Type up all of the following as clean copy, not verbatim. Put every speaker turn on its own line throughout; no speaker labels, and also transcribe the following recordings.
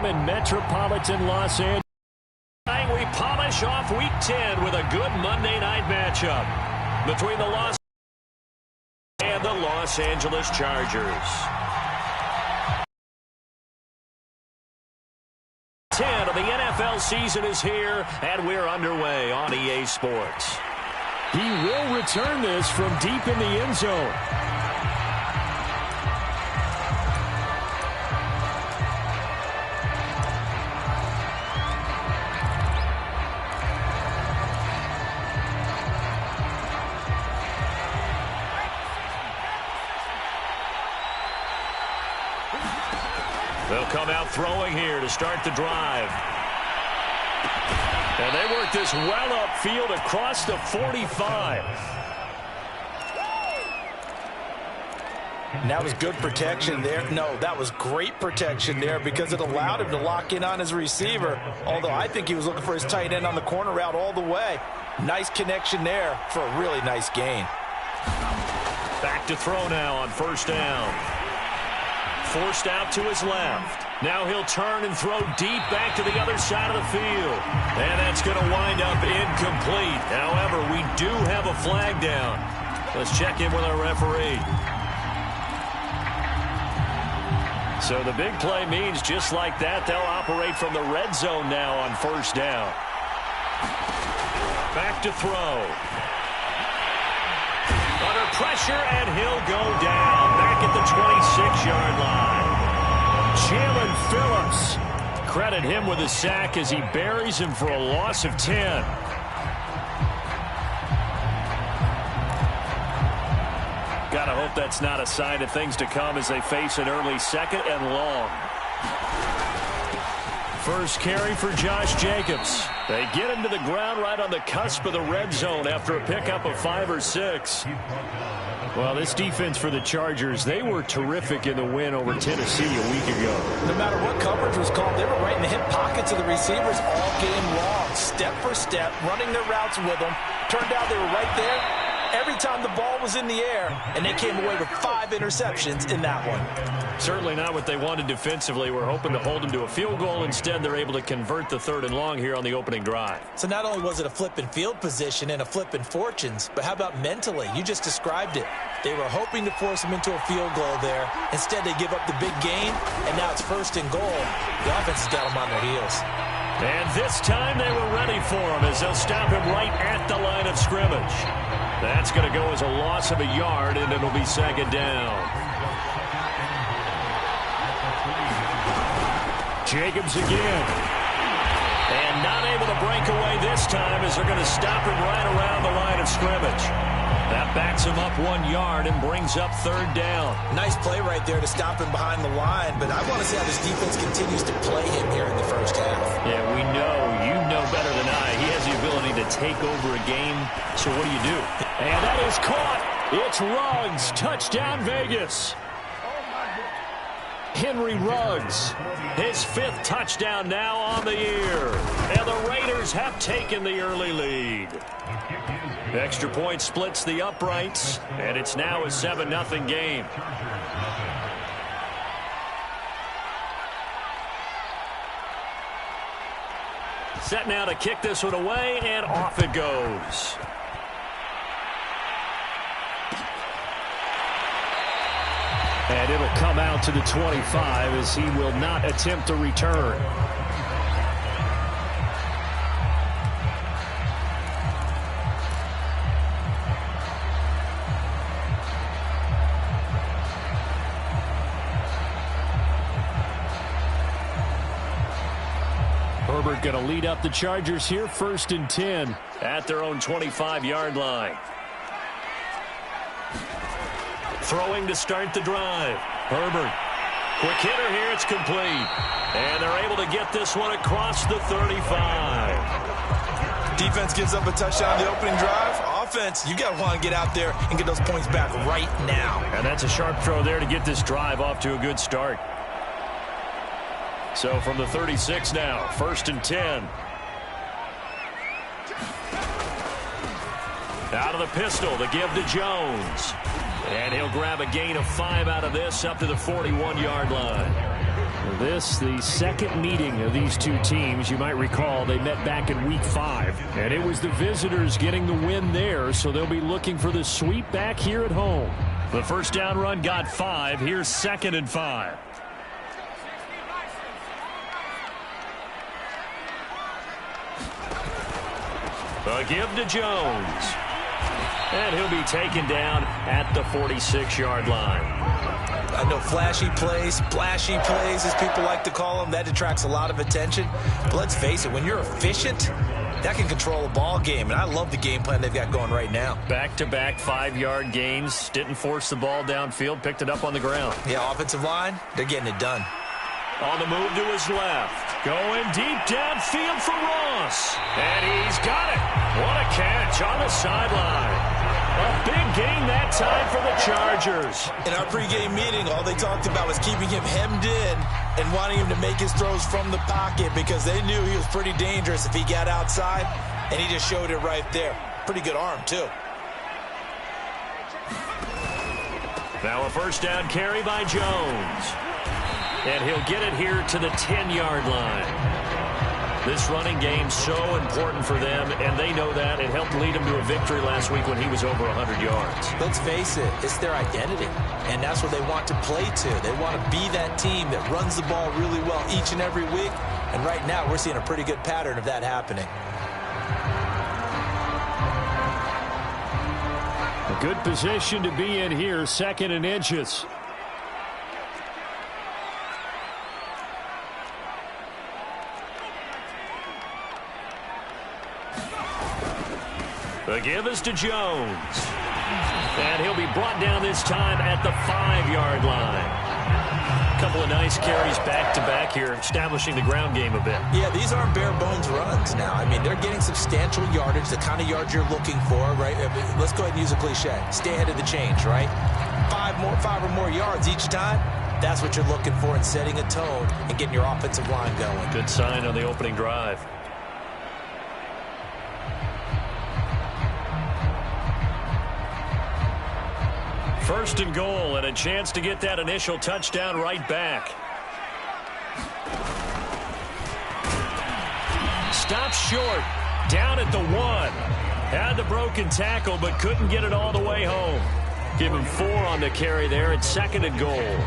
In Metropolitan Los Angeles. We polish off Week 10 with a good Monday night matchup between the Los Angeles Chargers. 10 of the NFL season is here, and we're underway on EA Sports. He will return this from deep in the end zone. They'll come out throwing here to start the drive. And they work this well upfield across the 45.
And that was good protection there. No, that was great protection there because it allowed him to lock in on his receiver. Although I think he was looking for his tight end on the corner route all the way. Nice connection there for a really nice gain.
Back to throw now on first down. Forced out to his left. Now he'll turn and throw deep back to the other side of the field. And that's going to wind up incomplete. However, we do have a flag down. Let's check in with our referee. So the big play means just like that, they'll operate from the red zone now on first down. Back to throw. Under pressure, and he'll go down back at the 26-yard line. Jalen Phillips. Credit him with a sack as he buries him for a loss of 10. Gotta hope that's not a sign of things to come as they face an early second and long. First carry for Josh Jacobs. They get him to the ground right on the cusp of the red zone after a pickup of 5 or 6. Well, this defense for the Chargers, they were terrific in the win over Tennessee a week ago.
No matter what coverage was called, they were right in the hip pockets of the receivers all game long, step for step, running their routes with them. Turned out they were right there every time the ball was in the air, and they came away with 5 interceptions in that one.
Certainly not what they wanted defensively. We're hoping to hold them to a field goal. Instead, they're able to convert the 3rd and long here on the opening drive.
So not only was it a flip in field position and a flip in fortunes, but how about mentally? You just described it. They were hoping to force them into a field goal there. Instead, they give up the big gain, and now it's 1st and goal. The offense has got them on their heels.
And this time they were ready for him as they'll stop him right at the line of scrimmage. That's going to go as a loss of a yard, and it'll be 2nd down. Jacobs again. And not able to break away this time as they're going to stop him right around the line of scrimmage. That backs him up 1 yard and brings up 3rd down.
Nice play right there to stop him behind the line, but I want to see how this defense continues to play him here in the first half.
Yeah, we know. You know better than I. He has the ability to take over a game, so what do? And that is caught. It's Ruggs. Touchdown, Vegas. Henry Ruggs, his 5th touchdown now on the year. And the Raiders have taken the early lead. Extra point splits the uprights, and it's now a 7-0 game. Set now to kick this one away, and off it goes. And it'll come out to the 25 as he will not attempt to return. Herbert going to lead up the Chargers here, 1st and 10 at their own 25-yard line. Throwing to start the drive. Herbert. Quick hitter here. It's complete. And they're able to get this one across the 35.
Defense gives up a touchdown on the opening drive. Offense, you got to want to get out there and get those points back right now.
And that's a sharp throw there to get this drive off to a good start. So from the 36 now, 1st and 10. Out of the pistol, the give to Jones. And he'll grab a gain of 5 out of this up to the 41-yard line. This, the second meeting of these two teams. You might recall they met back in Week 5, and it was the visitors getting the win there, so they'll be looking for the sweep back here at home. The first down run got 5. Here's 2nd and 5. A give to Jones. And he'll be taken down at the 46-yard line.
I know flashy plays, splashy plays, as people like to call them, that attracts a lot of attention. But let's face it, when you're efficient, that can control a ball game. And I love the game plan they've got going right now.
Back-to-back 5-yard gains. Didn't force the ball downfield. Picked it up on the ground.
Yeah, offensive line, they're getting it done.
On the move to his left. Going deep downfield for Ross. And he's got it. What a catch on the sideline. A big gain that time for the Chargers.
In our pregame meeting, all they talked about was keeping him hemmed in and wanting him to make his throws from the pocket because they knew he was pretty dangerous if he got outside, and he just showed it right there. Pretty good arm, too.
Now a first down carry by Jones. And he'll get it here to the 10-yard line. This running game so important for them, and they know that. It helped lead them to a victory last week when he was over 100 yards.
Let's face it, it's their identity, and that's what they want to play to. They want to be that team that runs the ball really well each and every week, and right now we're seeing a pretty good pattern of that happening.
A good position to be in here, 2nd and inches. The give is to Jones. And he'll be brought down this time at the 5-yard line. A couple of nice carries back-to-back here, establishing the ground game a bit.
Yeah, these aren't bare-bones runs now. I mean, they're getting substantial yardage, the kind of yards you're looking for, right? Let's go ahead and use a cliche. Stay ahead of the change, right? 5 or more yards each time. That's what you're looking for in setting a tone and getting your offensive line going.
Good sign on the opening drive. First and goal, and a chance to get that initial touchdown right back. Stopped short, down at the 1. Had the broken tackle, but couldn't get it all the way home. Give him 4 on the carry there at 2nd and goal.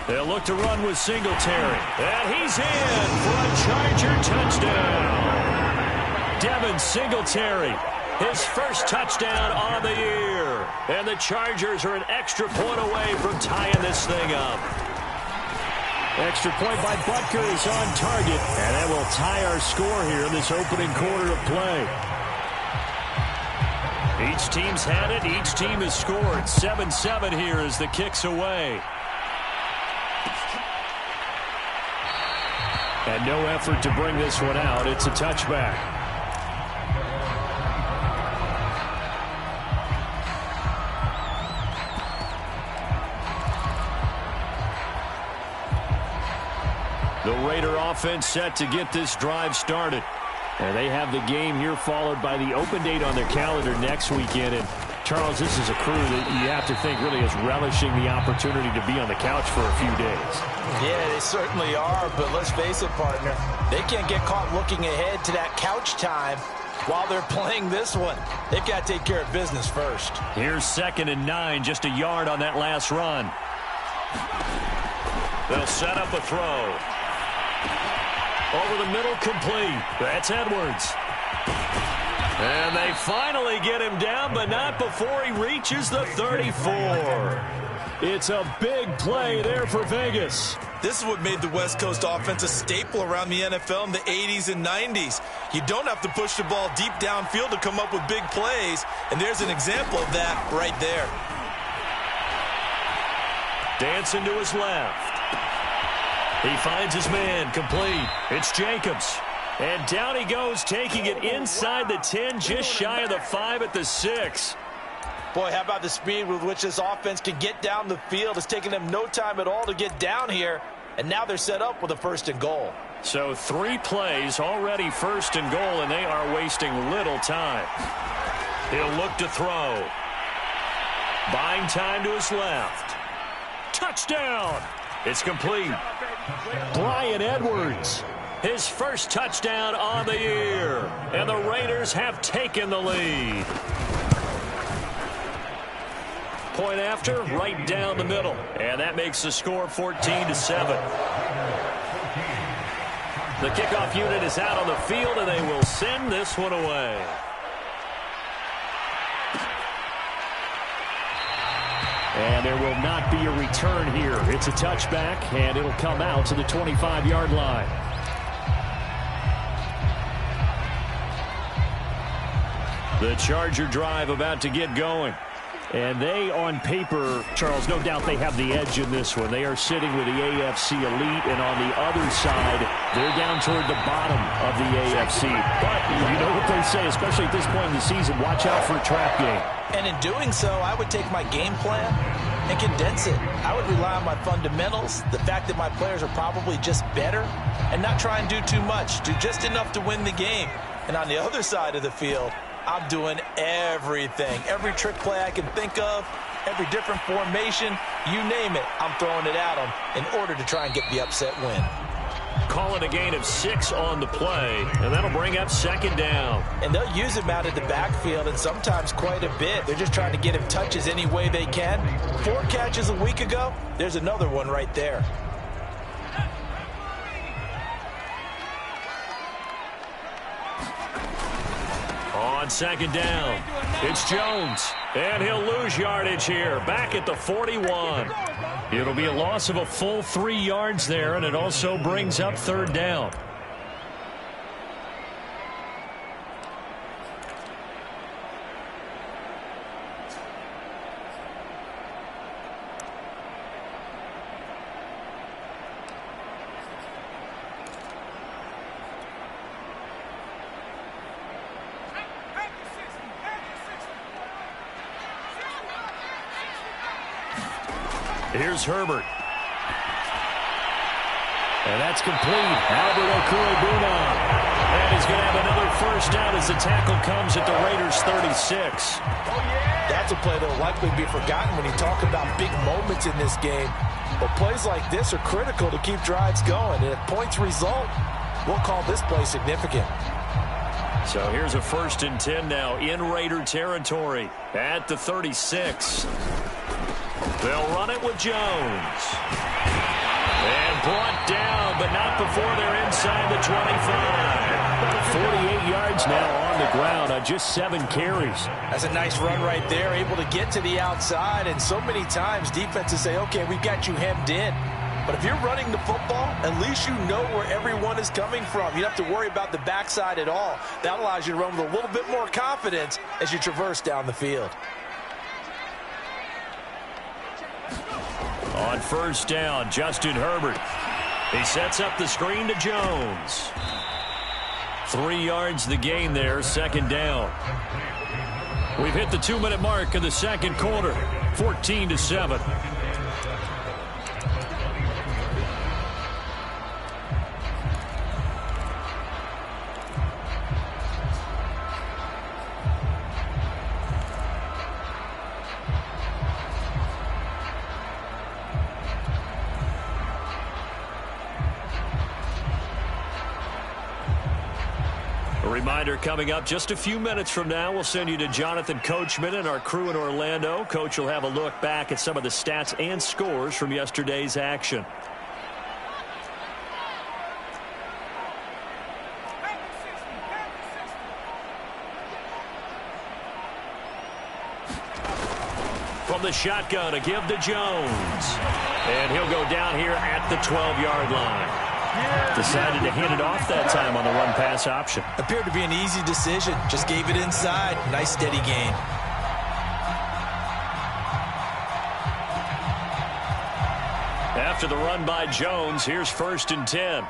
They'll look to run with Singletary. And he's in for a Charger touchdown. Devin Singletary, his first touchdown on the year. And the Chargers are an extra point away from tying this thing up. Extra point by Butker is on target. And that will tie our score here in this opening quarter of play. Each team's had it. Each team has scored. 7-7 here as the kick's away. And no effort to bring this one out. It's a touchback. The Raider offense set to get this drive started. And they have the game here followed by the open date on their calendar next weekend. And Charles, this is a crew that you have to think really is relishing the opportunity to be on the couch for a few days.
Yeah, they certainly are, but let's face it, partner. They can't get caught looking ahead to that couch time while they're playing this one. They've got to take care of business first.
Here's 2nd and 9, just a yard on that last run. They'll set up a throw. Over the middle, complete. That's Edwards. And they finally get him down, but not before he reaches the 34. It's a big play there for Vegas.
This is what made the West Coast offense a staple around the NFL in the 80s and 90s. You don't have to push the ball deep downfield to come up with big plays, and there's an example of that right there.
Dancing to his left. He finds his man, complete. It's Jacobs. And down he goes, taking it inside the 10, just shy of the 5 at the 6.
Boy, how about the speed with which this offense can get down the field? It's taking them no time at all to get down here, and now they're set up with a 1st and goal.
So 3 plays already 1st and goal, and they are wasting little time. He'll look to throw. Buying time to his left. Touchdown! It's complete. Bryan Edwards, his first touchdown on the year, and the Raiders have taken the lead. Point after, right down the middle, and that makes the score 14-7. The kickoff unit is out on the field, and they will send this one away.
And there will not be a return here. It's a touchback, and it'll come out to the 25-yard line.
The Charger drive about to get going.
And they, on paper, Charles, no doubt they have the edge in this one. They are sitting with the AFC elite, and on the other side, they're down toward the bottom of the AFC. But you know what they say, especially at this point in the season, watch out for a trap game.
And in doing so, I would take my game plan and condense it. I would rely on my fundamentals, the fact that my players are probably just better, and not try and do too much, do just enough to win the game. And on the other side of the field, I'm doing everything. Every trick play I can think of, every different formation, you name it, I'm throwing it at them in order to try and get the upset win.
Calling a gain of 6 on the play, and that'll bring up 2nd down.
And they'll use him out of the backfield, and sometimes quite a bit. They're just trying to get him touches any way they can. 4 catches a week ago, there's another one right there.
On 2nd down, it's Jones, and he'll lose yardage here, back at the 41. It'll be a loss of a full 3 yards there, and it also brings up 3rd down. Here's Herbert.
And that's complete. Albert Okwuegbunam.
And he's going to have another 1st down as the tackle comes at the Raiders' 36.
That's a play that will likely be forgotten when you talk about big moments in this game. But plays like this are critical to keep drives going. And if points result, we'll call this play significant.
So here's a 1st and 10 now in Raider territory at the 36. They'll run it with Jones. And brought down, but not before they're inside the 25.
48 yards now on the ground on just 7 carries.
That's a nice run right there, able to get to the outside. And so many times defenses say, okay, we've got you hemmed in. But if you're running the football, at least you know where everyone is coming from. You don't have to worry about the backside at all. That allows you to run with a little bit more confidence as you traverse down the field.
On 1st down, Justin Herbert. He sets up the screen to Jones. 3 yards the gain there, 2nd down. We've hit the 2-minute mark of the 2nd quarter, 14-7. Reminder coming up just a few minutes from now, we'll send you to Jonathan Coachman and our crew in Orlando. Coach will have a look back at some of the stats and scores from yesterday's action. From the shotgun, a give to Jones. And he'll go down here at the 12-yard line. Decided to hand it off that time on the run-pass option.
Appeared to be an easy decision. Just gave it inside. Nice steady gain.
After the run by Jones, here's 1st and 10.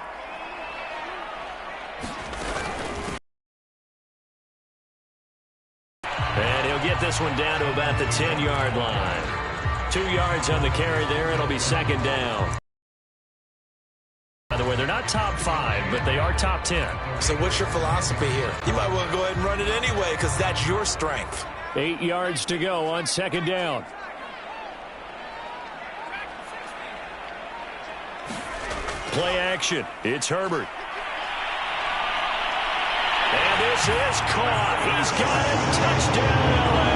And he'll get this this one down to about the 10-yard line. 2 yards on the carry there. It'll be second down. By the way, they're not top 5, but they are top 10.
So what's your philosophy here? You might well go ahead and run it anyway because that's your strength.
8 yards to go on second down.
Play action. It's Herbert. And this is caught. He's got it. Touchdown, L.A.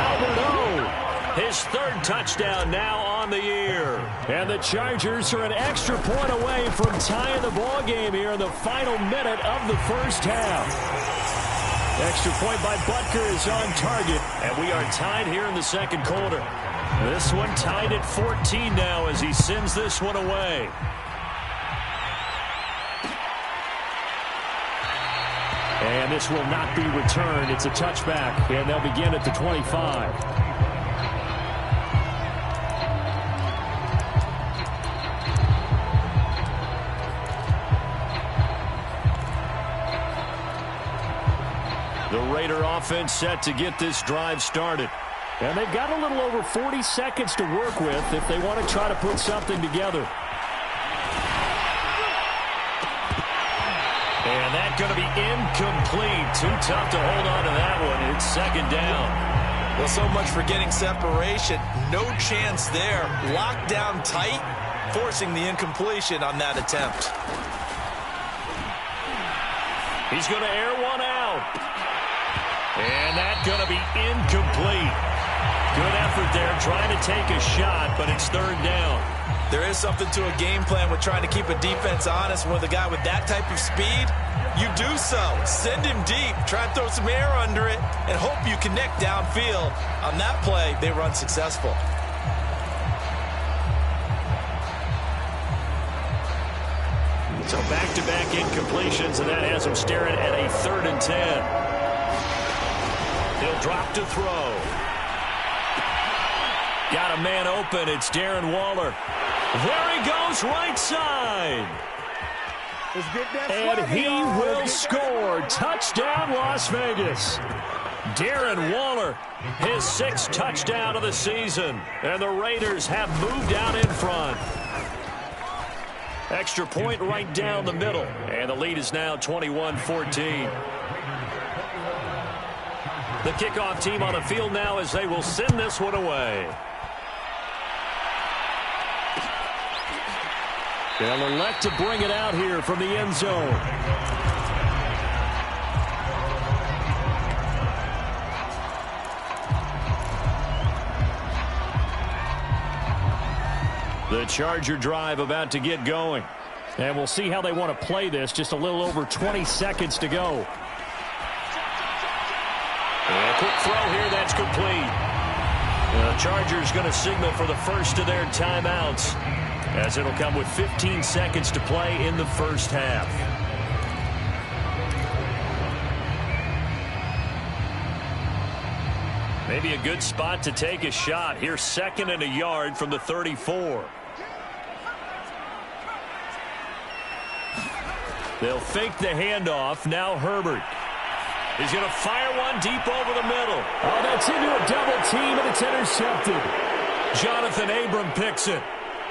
Albert O. His third touchdown now on the year.
And the Chargers are an extra point away from tying the ball game here in the final minute of the first half. Extra point by Butker is on target.
And we are tied here in the second quarter. This one tied at 14 now as he sends this one away.
And this will not be returned. It's a touchback, and they'll begin at the 25.
The Raider offense set to get this drive started.
And they've got a little over 40 seconds to work with if they want to try to put something together.
And that's going to be incomplete. Too tough to hold on to that one. It's second down.
Well, so much for getting separation. No chance there. Locked down tight, forcing the incompletion on that attempt.
He's going to air one out. And that's going to be incomplete. Good effort there, trying to take a shot, but it's third down.
There is something to a game plan with trying to keep a defense honest. With a guy with that type of speed, you do so. Send him deep, try and throw some air under it, and hope you connect downfield. On that play, they run successful.
So back-to-back incompletions, and that has him staring at a 3rd and 10. He'll drop to throw. Got a man open. It's Darren Waller. There he goes, right side.
And he will score. Touchdown, Las Vegas.
Darren Waller, his 6th touchdown of the season. And the Raiders have moved out in front. Extra point right down the middle. And the lead is now 21-14. The kickoff team on the field now as they will send this one away.
They'll elect to bring it out here from the end zone.
The Charger drive about to get going.
And we'll see how they want to play this. Just a little over 20 seconds to go.
And a quick throw here, that's complete. The Chargers going to signal for the first of their timeouts, as it'll come with 15 seconds to play in the first half. Maybe a good spot to take a shot. Here's 2nd and a yard from the 34. They'll fake the handoff. Now Herbert. He's going to fire one deep over the middle.
Oh, that's into a double team, and it's intercepted.
Jonathan Abram picks it.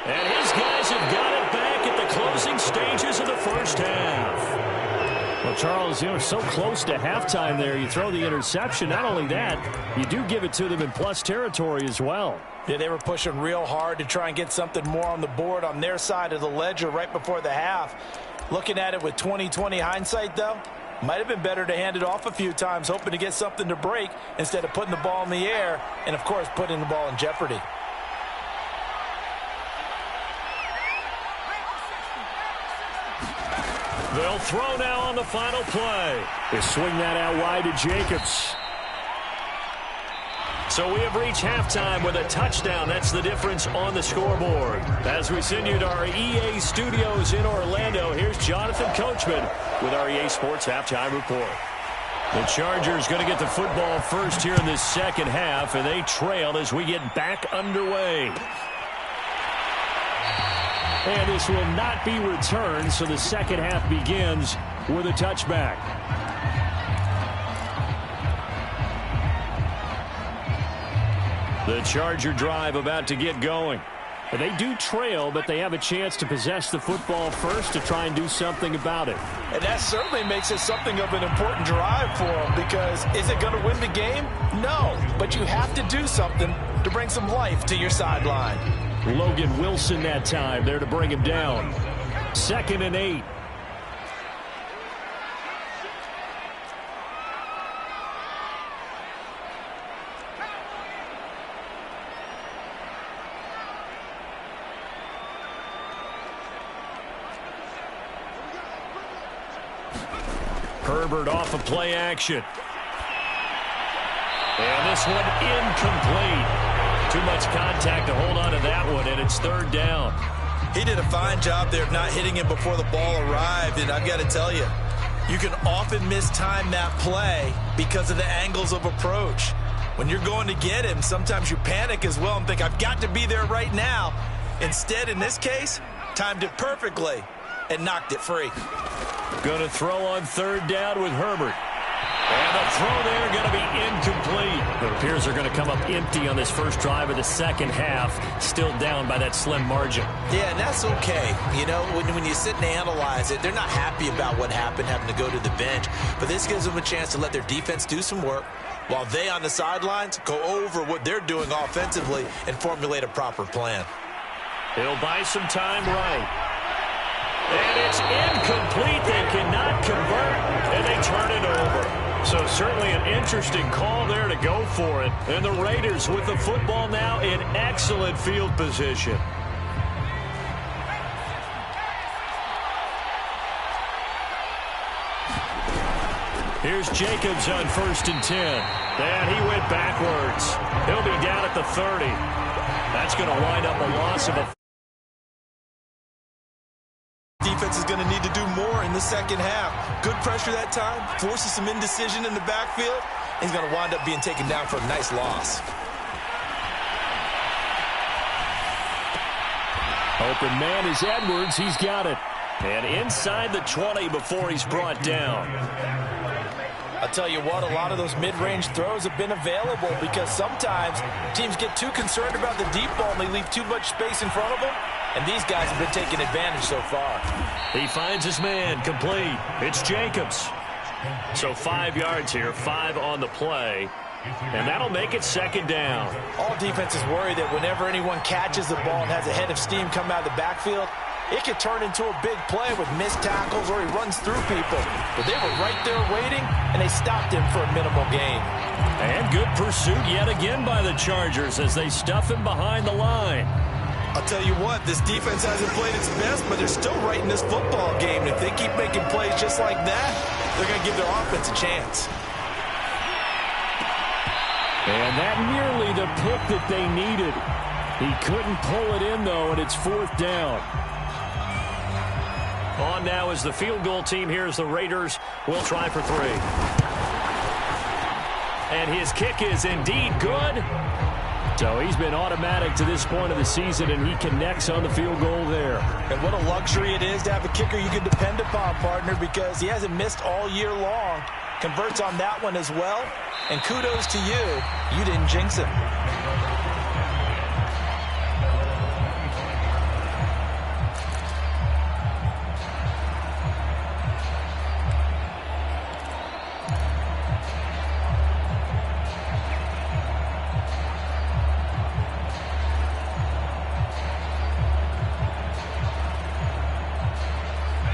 And his guys have got it back at the closing stages of the first half.
Well, Charles, you know, so close to halftime there. You throw the interception. Not only that, you do give it to them in plus territory as well.
Yeah, they were pushing real hard to try and get something more on the board on their side of the ledger right before the half. Looking at it with 20/20 hindsight, though, might have been better to hand it off a few times, hoping to get something to break instead of putting the ball in the air and, of course, putting the ball in jeopardy.
They'll throw now on the final play.
They swing that out wide to Jacobs.
So we have reached halftime with a touchdown. That's the difference on the scoreboard. As we send you to our EA studios in Orlando, here's Jonathan Coachman with our EA Sports Halftime Report. The Chargers going to get the football first here in this second half, and they trail as we get back underway.
And this will not be returned, so the second half begins with a touchback.
The Charger drive about to get going.
And they do trail, but they have a chance to possess the football first to try and do something about it.
And that certainly makes it something of an important drive for them, because is it going to win the game? No, but you have to do something to bring some life to your sideline.
Logan Wilson that time there to bring him down. 2nd and 8.
Herbert off of play action. And this one incomplete. Too much contact to hold on to that one, and it's 3rd down.
He did a fine job there of not hitting him before the ball arrived, and I've got to tell you, you can often mistime that play because of the angles of approach. When you're going to get him, sometimes you panic as well and think, I've got to be there right now. Instead, in this case, timed it perfectly and knocked it free.
Going to throw on 3rd down with Herbert. And the throw there going to be incomplete.
It appears they're going to come up empty on this first drive of the second half, still down by that slim margin.
Yeah, and that's okay. You know, when you sit and analyze it, they're not happy about what happened, having to go to the bench. But this gives them a chance to let their defense do some work while they on the sidelines go over what they're doing offensively and formulate a proper plan.
He'll buy some time right. And it's incomplete. They cannot convert, and they turn it over. So certainly an interesting call there to go for it. And the Raiders with the football now in excellent field position. Here's Jacobs on 1st and 10. And he went backwards. He'll be down at the 30. That's going to wind up a loss of a...
Defense is going to need to do more in the second half. Good pressure that time, forces some indecision in the backfield. He's going to wind up being taken down for a nice loss.
Open man is Edwards. He's got it.
And inside the 20 before he's brought down.
I'll tell you what, a lot of those mid-range throws have been available because sometimes teams get too concerned about the deep ball and they leave too much space in front of them. And these guys have been taking advantage so far.
He finds his man, complete. It's Jacobs. So 5 yards here, 5 on the play. And that'll make it 2nd down.
All defenses worry that whenever anyone catches the ball and has a head of steam come out of the backfield, it could turn into a big play with missed tackles or he runs through people. But they were right there waiting, and they stopped him for a minimal gain.
And good pursuit yet again by the Chargers as they stuff him behind the line.
I'll tell you what, this defense hasn't played its best, but they're still right in this football game. And if they keep making plays just like that, they're going to give their offense a chance.
And that nearly the pick that they needed. He couldn't pull it in, though, and it's 4th down.
On now is the field goal team. Here's the Raiders. We'll try for 3. And his kick is indeed good.
So he's been automatic to this point of the season, and he connects on the field goal there.
And what a luxury it is to have a kicker you can depend upon, partner, because he hasn't missed all year long. Converts on that one as well. And kudos to you. You didn't jinx him.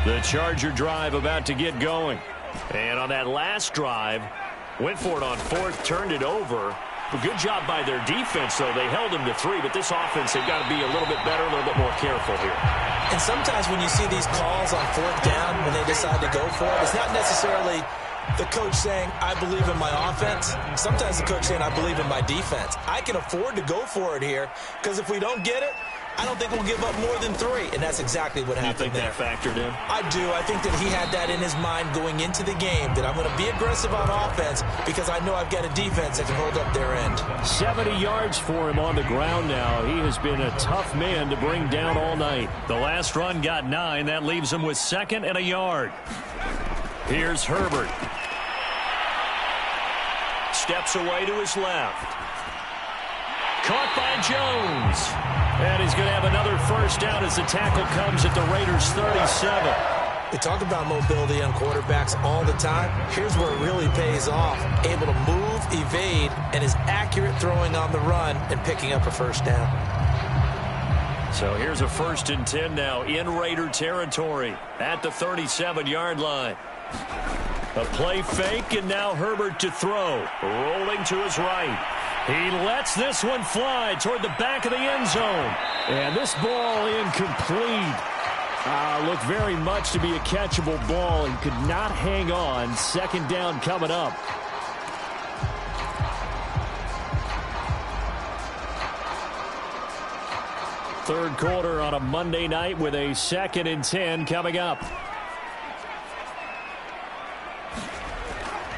The Charger drive about to get going. And on that last drive, went for it on 4th, turned it over. A good job by their defense, though. They held him to 3, but this offense, they've got to be a little bit better, a little bit more careful here.
And sometimes when you see these calls on 4th down, when they decide to go for it, it's not necessarily the coach saying, I believe in my offense. Sometimes the coach saying, I believe in my defense. I can afford to go for it here, because if we don't get it, I don't think we'll give up more than 3, and that's exactly what happened there.
You think that factored in?
I do. I think that he had that in his mind going into the game, that I'm going to be aggressive on offense because I know I've got a defense that can hold up their end.
70 yards for him on the ground now. He has been a tough man to bring down all night.
The last run got 9. That leaves him with 2nd and a yard. Here's Herbert. Steps away to his left. Caught by Jones. And he's going to have another first down as the tackle comes at the Raiders' 37.
We talk about mobility on quarterbacks all the time. Here's where it really pays off. Able to move, evade, and is accurate throwing on the run and picking up a first down.
So here's a 1st and 10 now in Raider territory at the 37-yard line. A play fake, and now Herbert to throw. Rolling to his right. He lets this one fly toward the back of the end zone. And this ball incomplete. Looked very much to be a catchable ball and could not hang on. 2nd down coming up. Third quarter on a Monday night with a 2nd and 10 coming up.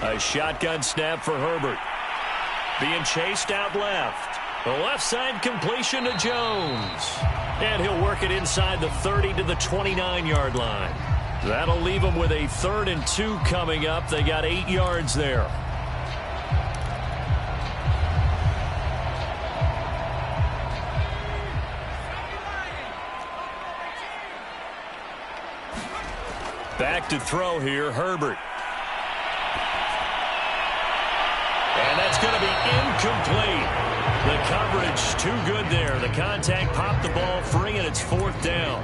A shotgun snap for Herbert. Being chased out left. The left side completion to Jones. And he'll work it inside the 30 to the 29-yard line. That'll leave him with a 3rd and 2 coming up. They got 8 yards there. Back to throw here, Herbert. And that's going to be incomplete. The coverage too good there. The contact popped the ball free, and it's 4th down.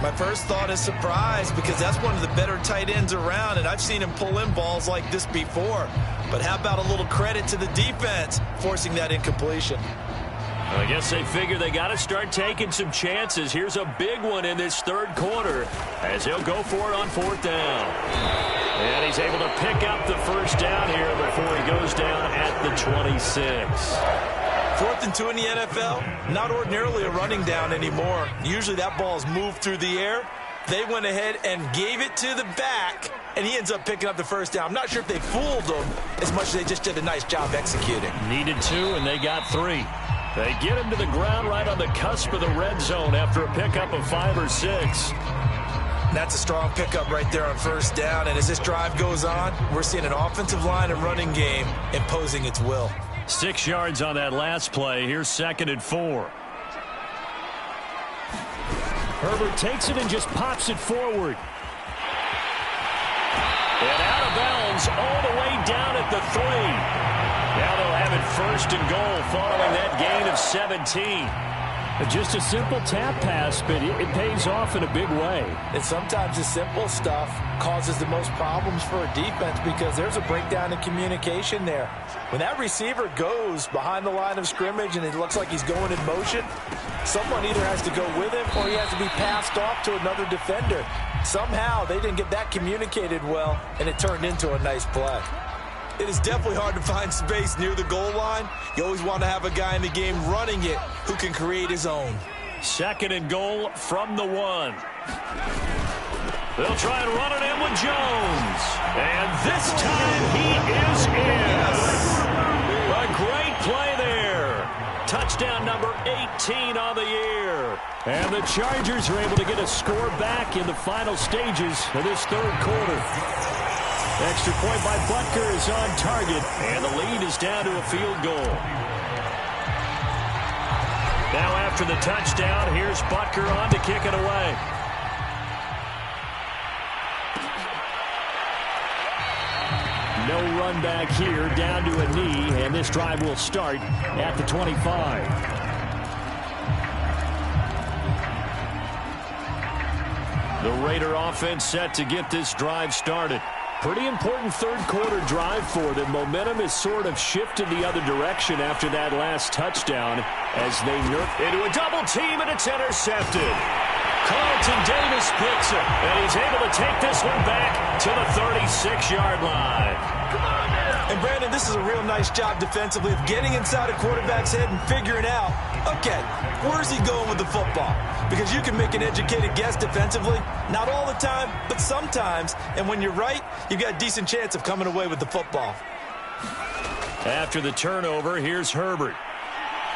My first thought is surprise, because that's one of the better tight ends around, and I've seen him pull in balls like this before. But how about a little credit to the defense forcing that incompletion?
I guess they figure they got to start taking some chances. Here's a big one in this 3rd quarter as he'll go for it on 4th down. And he's able to pick up the first down here before he goes down at the 26.
4th and 2 in the NFL, not ordinarily a running down anymore. Usually that ball's moved through the air. They went ahead and gave it to the back, and he ends up picking up the first down. I'm not sure if they fooled him as much as they just did a nice job executing.
Needed 2, and they got 3. They get him to the ground right on the cusp of the red zone after a pickup of 5 or 6.
That's a strong pickup right there on first down, and as this drive goes on, we're seeing an offensive line and running game imposing its will.
6 yards on that last play. Here's 2nd and 4. Herbert takes it and just pops it forward. And out of bounds all the way down at the 3. Now they'll have it 1st and goal following that gain of 17. Just a simple tap pass, but it pays off in a big way.
And sometimes the simple stuff causes the most problems for a defense because there's a breakdown in communication there. When that receiver goes behind the line of scrimmage and it looks like he's going in motion, someone either has to go with him or he has to be passed off to another defender. Somehow they didn't get that communicated well, and it turned into a nice play. It is definitely hard to find space near the goal line. You always want to have a guy in the game running it who can create his own.
2nd and goal from the 1. They'll try and run it in with Jones. And this time he is in. A great play there. Touchdown number 18 on the year. And the Chargers are able to get a score back in the final stages of this 3rd quarter. Extra point by Butker is on target, and the lead is down to a field goal. Now after the touchdown, here's Butker on to kick it away. No run back here, down to a knee, and this drive will start at the 25. The Raider offense set to get this drive started. Pretty important 3rd quarter drive for them. Momentum has sort of shifted the other direction after that last touchdown as they nerf into a double team, and it's intercepted. Carlton Davis picks it, and he's able to take this one back to the 36-yard line.
And Brandon, this is a real nice job defensively of getting inside a quarterback's head and figuring out, okay, where's he going with the football? Because you can make an educated guess defensively, not all the time, but sometimes. And when you're right, you've got a decent chance of coming away with the football.
After the turnover, here's Herbert.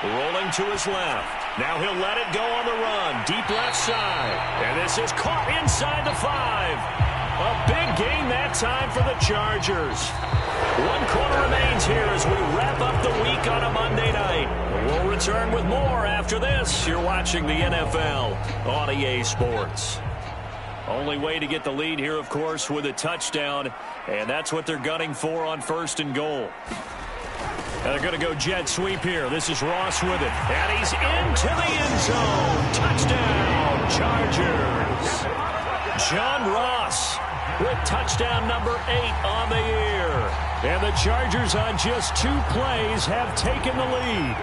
Rolling to his left. Now he'll let it go on the run. Deep left side. And this is caught inside the 5. A big gain that time for the Chargers. 1 quarter remains here as we wrap up the week on a Monday night. We'll return with more after this. You're watching the NFL on EA Sports. Only way to get the lead here, of course, with a touchdown, and that's what they're gunning for on 1st and goal. They're going to go jet sweep here. This is Ross with it, and he's into the end zone. Touchdown, Chargers. John Ross with touchdown number 8 on the year. And the Chargers on just 2 plays have taken the lead.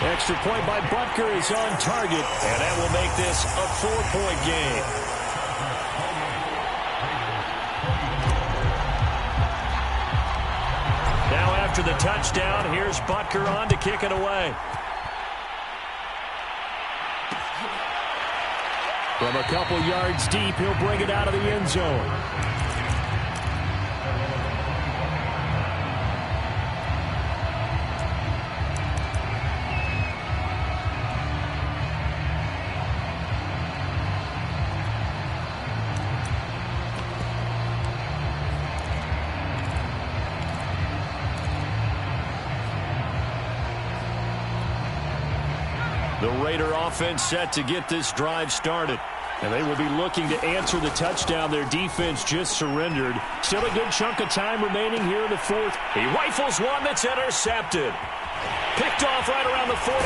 Extra point by Butker is on target, and that will make this a 4-point game. Now after the touchdown, here's Butker on to kick it away. From a couple yards deep, he'll bring it out of the end zone. The Raider offense set to get this drive started. And they will be looking to answer the touchdown their defense just surrendered. Still a good chunk of time remaining here in the 4th. He rifles one that's intercepted. Picked off right around the 43.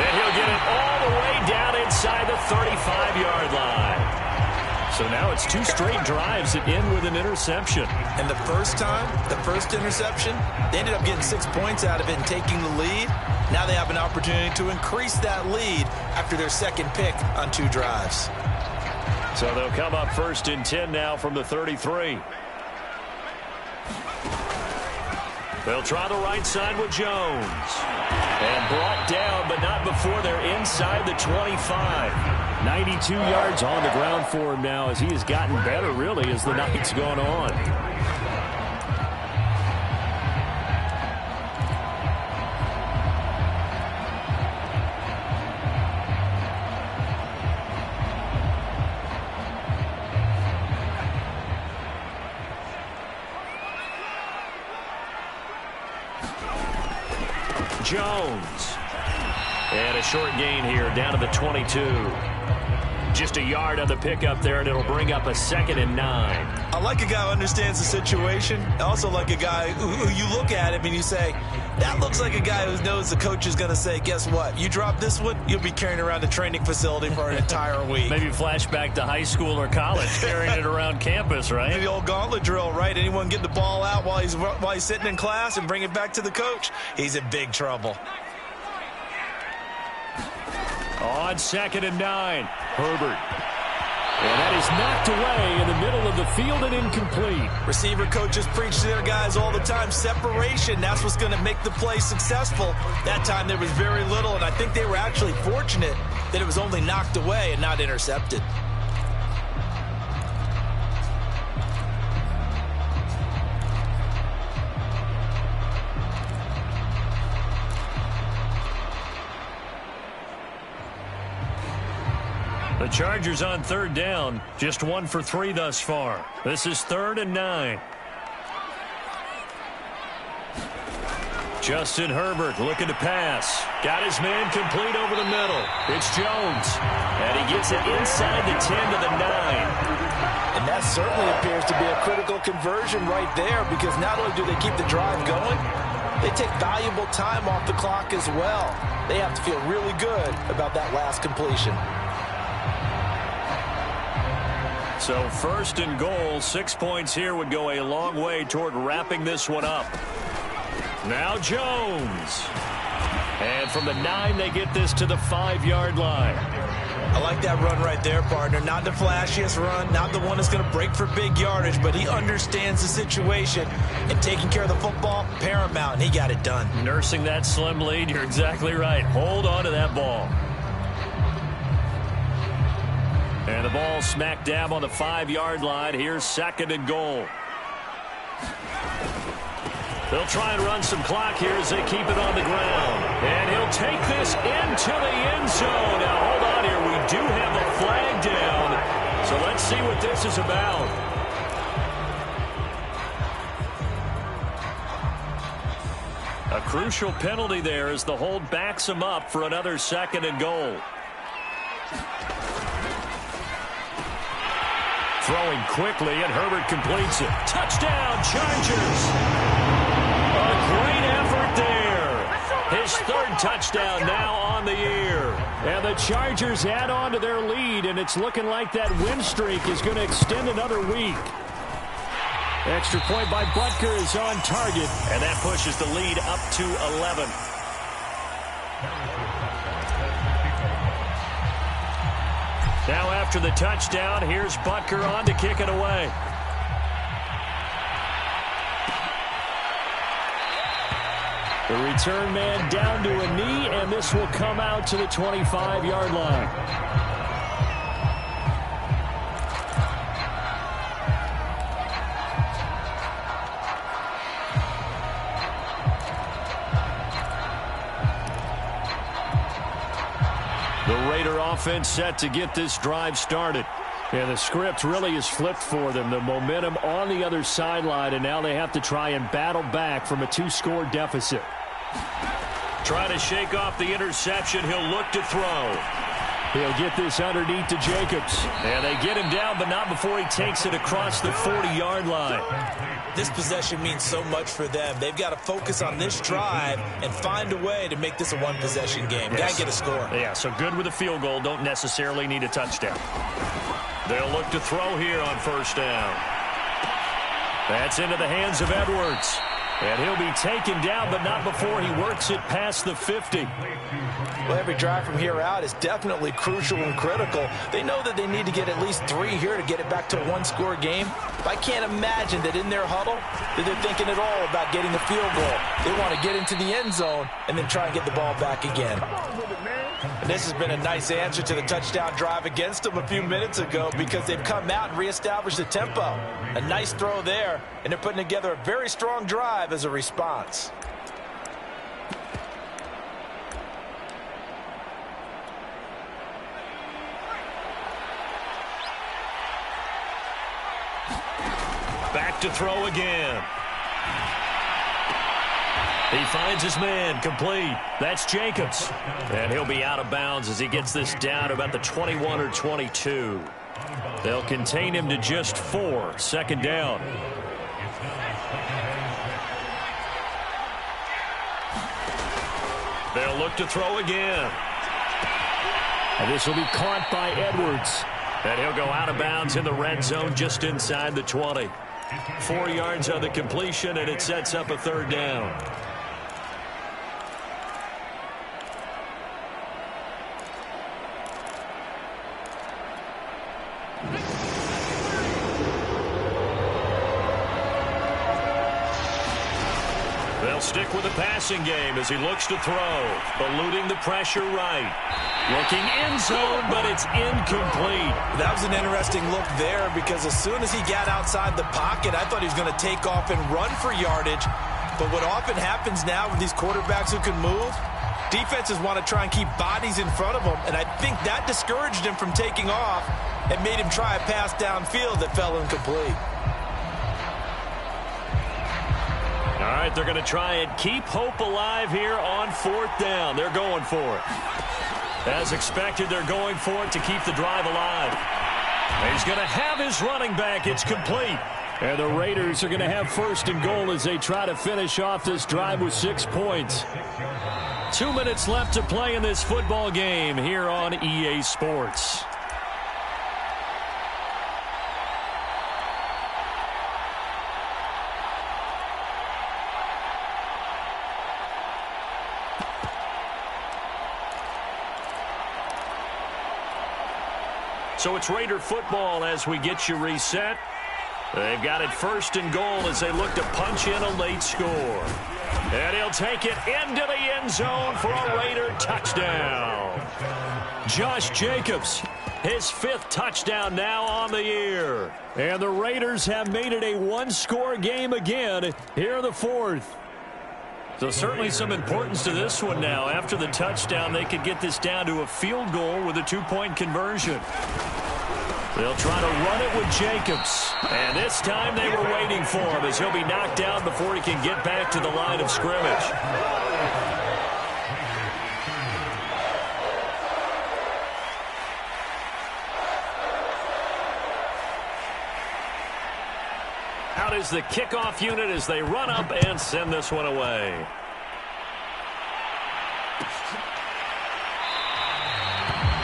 Then he'll get it all the way down inside the 35-yard line. So now it's 2 straight drives that end with an interception.
And the first time, the first interception, they ended up getting 6 points out of it and taking the lead. Now they have an opportunity to increase that lead after their second pick on 2 drives.
So they'll come up 1st and 10 now from the 33. They'll try the right side with Jones. And brought down, but not before they're inside the 25. 92 yards on the ground for him now as he has gotten better, really, as the night's gone on. Jones. And a short gain here down to the 22. Just a yard on the pickup there, and it'll bring up a 2nd and 9.
I like a guy who understands the situation. I also like a guy who you look at him and you say, that looks like a guy who knows the coach is going to say, guess what? You drop this one, you'll be carrying around the training facility for an entire week.
Maybe flashback to high school or college, carrying it around campus, right?
The old gauntlet drill, right? Anyone get the ball out while he's sitting in class and bring it back to the coach, he's in big trouble.
On 2nd and 9, Herbert. And that is knocked away in the middle of the field and incomplete.
Receiver coaches preach to their guys all the time. Separation, that's what's going to make the play successful. That time there was very little, and I think they were actually fortunate that it was only knocked away and not intercepted.
The Chargers on 3rd down, just 1 for 3 thus far. This is 3rd and 9. Justin Herbert looking to pass. Got his man complete over the middle. It's Jones. And he gets it inside the 10 to the 9.
And that certainly appears to be a critical conversion right there, because not only do they keep the drive going, they take valuable time off the clock as well. They have to feel really good about that last completion.
So 1st and goal, 6 points here would go a long way toward wrapping this one up. Now Jones. And from the 9, they get this to the 5-yard line.
I like that run right there, partner. Not the flashiest run, not the one that's going to break for big yardage, but he understands the situation, and taking care of the football, paramount, and he got it done.
Nursing that slim lead, you're exactly right. Hold on to that ball. And the ball smack dab on the 5-yard line. Here's 2nd and goal. They'll try and run some clock here as they keep it on the ground. And he'll take this into the end zone. Now, hold on here. We do have a flag down. So let's see what this is about. A crucial penalty there as the hold backs him up for another 2nd and goal. Throwing quickly, and Herbert completes it. Touchdown, Chargers! A great effort there. His 3rd touchdown now on the year. And the Chargers add on to their lead, and it's looking like that win streak is going to extend another week. Extra point by Butker is on target, and that pushes the lead up to 11. Now after the touchdown, here's Butker on to kick it away. The return man down to a knee, and this will come out to the 25-yard line. The Raider offense set to get this drive started. Yeah, the script really is flipped for them. The momentum on the other sideline, and now they have to try and battle back from a 2-score deficit. Try to shake off the interception. He'll look to throw. He'll get this underneath to Jacobs. And they get him down, but not before he takes it across the 40-yard line.
This possession means so much for them. They've got to focus on this drive and find a way to make this a one-possession game.
Yes.
Got to get a score.
Yeah, so good with a field goal. Don't necessarily need a touchdown. They'll look to throw here on 1st down. That's into the hands of Edwards. And he'll be taken down, but not before he works it past the 50.
Well, every drive from here out is definitely crucial and critical. They know that they need to get at least 3 here to get it back to a 1-score game. I can't imagine that in their huddle that they're thinking at all about getting a field goal. They want to get into the end zone and then try and get the ball back again. And this has been a nice answer to the touchdown drive against them a few minutes ago because they've come out and reestablished the tempo. A nice throw there, and they're putting together a very strong drive as a response.
Back to throw again. He finds his man, complete. That's Jacobs. And he'll be out of bounds as he gets this down to about the 21 or 22. They'll contain him to just 4, 2nd down. They'll look to throw again. And this will be caught by Edwards. And he'll go out of bounds in the red zone just inside the 20. 4 yards on the completion, and it sets up a 3rd down. They'll stick with the passing game as he looks to throw. Eluding the pressure right. Looking end zone, but it's incomplete.
That was an interesting look there because as soon as he got outside the pocket, I thought he was going to take off and run for yardage. But what often happens now with these quarterbacks who can move, defenses want to try and keep bodies in front of them, and I think that discouraged him from taking off and made him try a pass downfield that fell incomplete.
All right, they're going to try and keep hope alive here on 4th down. They're going for it. As expected, they're going for it to keep the drive alive. He's going to have his running back. It's complete. And the Raiders are going to have 1st and goal as they try to finish off this drive with 6 points. 2 minutes left to play in this football game here on EA Sports. So it's Raider football as we get you reset. They've got it 1st and goal as they look to punch in a late score. And he'll take it into the end zone for a Raider touchdown. Josh Jacobs, his 5th touchdown now on the year. And the Raiders have made it a 1-score game again here in the 4th. So certainly some importance to this one now. After the touchdown, they could get this down to a field goal with a 2-point conversion. They'll try to run it with Jacobs. And this time they were waiting for him as he'll be knocked down before he can get back to the line of scrimmage. Out is the kickoff unit as they run up and send this one away.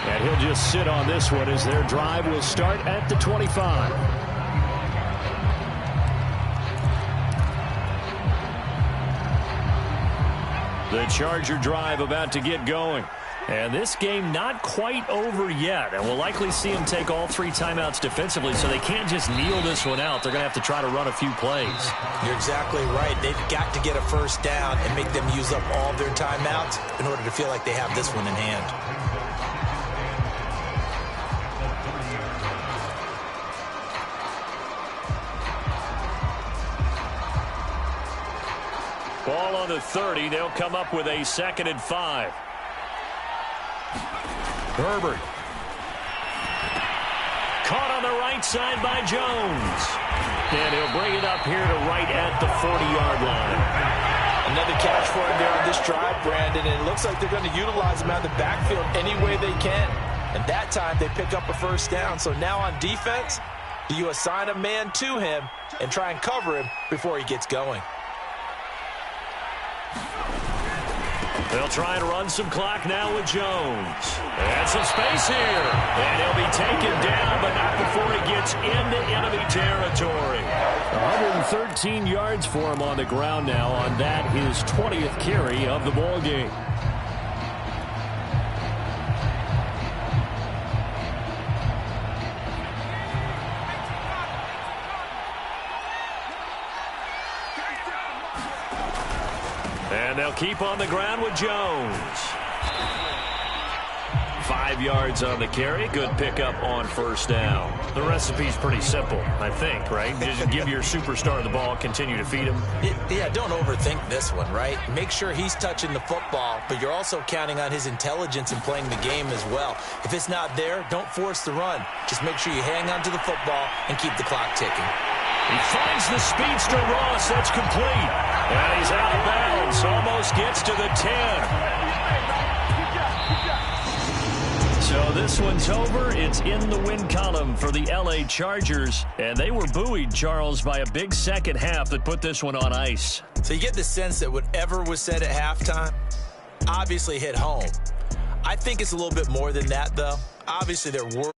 And he'll just sit on this one as their drive will start at the 25. The Charger drive about to get going. And this game not quite over yet. And we'll likely see them take all 3 timeouts defensively, so they can't just kneel this one out. They're going to have to try to run a few plays.
You're exactly right. They've got to get a first down and make them use up all their timeouts in order to feel like they have this one in hand.
Ball on the 30. They'll come up with a 2nd and 5. Herbert. Caught on the right side by Jones. And he'll bring it up here to right at the 40-yard line.
Another catch for him there on this drive, Brandon, and it looks like they're going to utilize him out of the backfield any way they can. And that time they pick up a first down. So now on defense, do you assign a man to him and try and cover him before he gets going?
They'll try and run some clock now with Jones. And some space here. And he'll be taken down, but not before he gets into enemy territory. 113 yards for him on the ground now on that, his 20th carry of the ball game. And they'll keep on the ground with Jones. 5 yards on the carry. Good pickup on first down. The recipe's pretty simple, I think, right? Just give your superstar the ball, continue to feed him.
Yeah, don't overthink this one, right? Make sure he's touching the football, but you're also counting on his intelligence in playing the game as well. If it's not there, don't force the run. Just make sure you hang on to the football and keep the clock ticking.
He finds the speedster Ross. That's complete. And he's out of bounds. Almost gets to the 10. So this one's over. It's in the win column for the L.A. Chargers. And they were buoyed, Charles, by a big second half that put this one on ice.
So you get the sense that whatever was said at halftime obviously hit home. I think it's a little bit more than that, though. Obviously, there were